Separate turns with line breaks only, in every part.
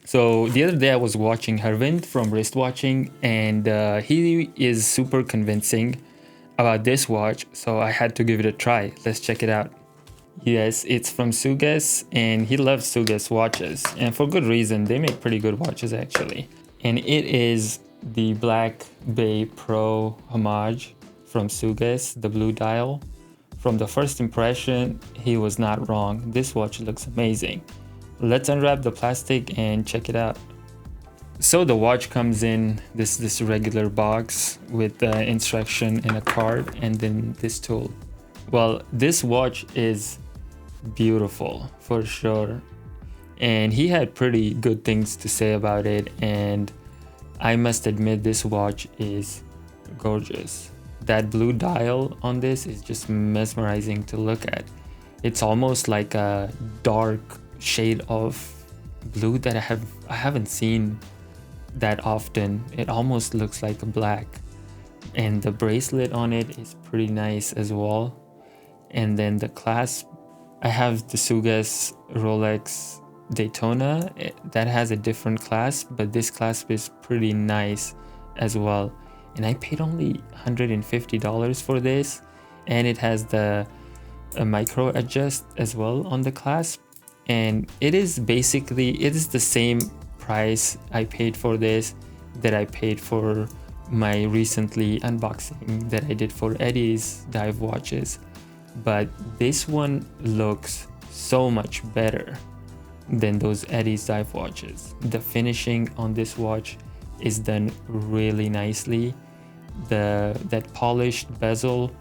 So the other day I was watching Harvind from Wrist Watching, and he is super convincing about this watch, so I had to give it a try. Let's check it out. Yes, it's from Sugess, and he loves Sugess watches, and for good reason. They make pretty good watches actually. And it is the Black Bay Pro Homage from Sugess, the blue dial. From the first impression, he was not wrong. This watch looks amazing. Let's unwrap the plastic and check it out. So the watch comes in this regular box with the instruction and a card, and then this tool. Well, this watch is beautiful for sure, and he had pretty good things to say about it, and I must admit this watch is gorgeous. That blue dial on this is just mesmerizing to look at. It's almost like a dark shade of blue that I haven't seen that often. It almost looks like a black, and the bracelet on it is pretty nice as well. And then the clasp, I have the Sugess Rolex Daytona that has a different clasp, but this clasp is pretty nice as well. And I paid only $150 for this, and it has the micro adjust as well on the clasp, and it is the same price I paid for this that I paid for my recently unboxing that I did for Eddie's dive watches, but this one looks so much better than those Eddie's dive watches. The finishing on this watch is done really nicely. That polished bezel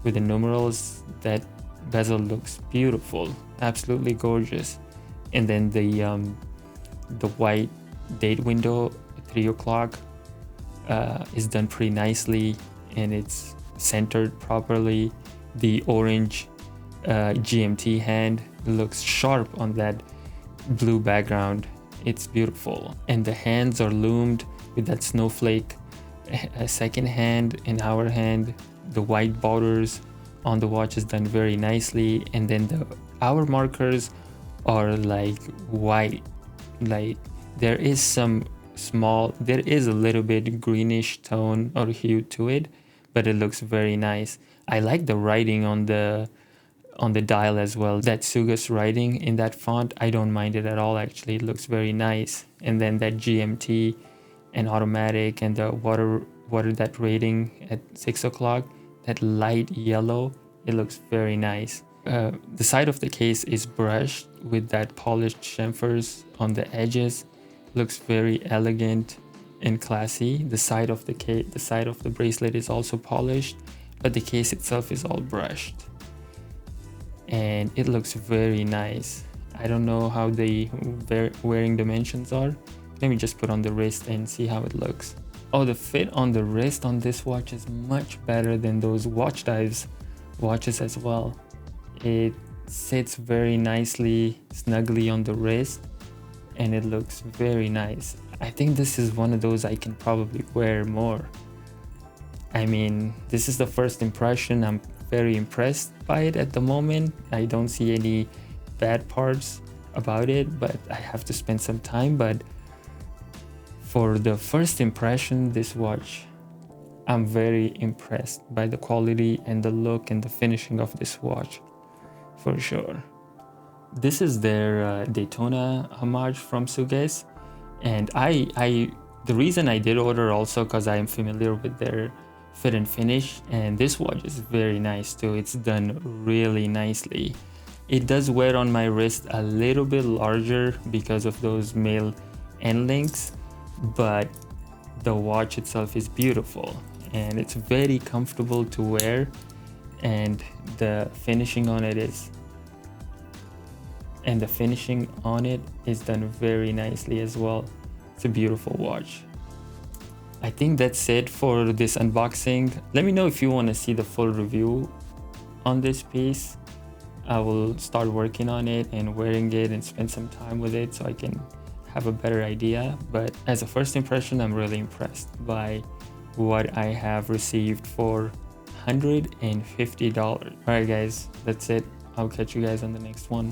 with the numerals, that bezel looks beautiful, absolutely gorgeous. And then the white date window at 3 o'clock is done pretty nicely, and it's centered properly. The orange GMT hand looks sharp on that blue background. It's beautiful, and the hands are loomed with that snowflake a second hand and our hand. The white borders on the watch is done very nicely, and then the hour markers are like white. Like there is a little bit greenish tone or hue to it, but it looks very nice. I like the writing on the dial as well. That Sugess writing in that font, I don't mind it at all actually. It looks very nice. And then that GMT and automatic and the water that rating at 6 o'clock, that light yellow, it looks very nice. The side of the case is brushed with that polished chamfers on the edges. Looks very elegant and classy. The side of the bracelet is also polished, but the case itself is all brushed, and it looks very nice. I don't know how the wearing dimensions are. Let me just put on the wrist and see how it looks. Oh, the fit on the wrist on this watch is much better than those Watch Dives watches as well. It sits very nicely, snugly on the wrist, and it looks very nice. I think this is one of those I can probably wear more. I mean, this is the first impression. I'm very impressed by it at the moment. I don't see any bad parts about it, but I have to spend some time. But for the first impression, this watch, I'm very impressed by the quality and the look and the finishing of this watch, for sure. This is their Daytona Homage from Sugess, and the reason I did order also because I am familiar with their fit and finish, and this watch is very nice too. It's done really nicely. It does wear on my wrist a little bit larger because of those male end links, but the watch itself is beautiful and it's very comfortable to wear, and the finishing on it is done very nicely as well. It's a beautiful watch. I think that's it for this unboxing. Let me know if you want to see the full review on this piece. I will start working on it and wearing it and spend some time with it so I can have a better idea. But as a first impression, I'm really impressed by what I have received for $150. Alright guys, that's it. I'll catch you guys on the next one.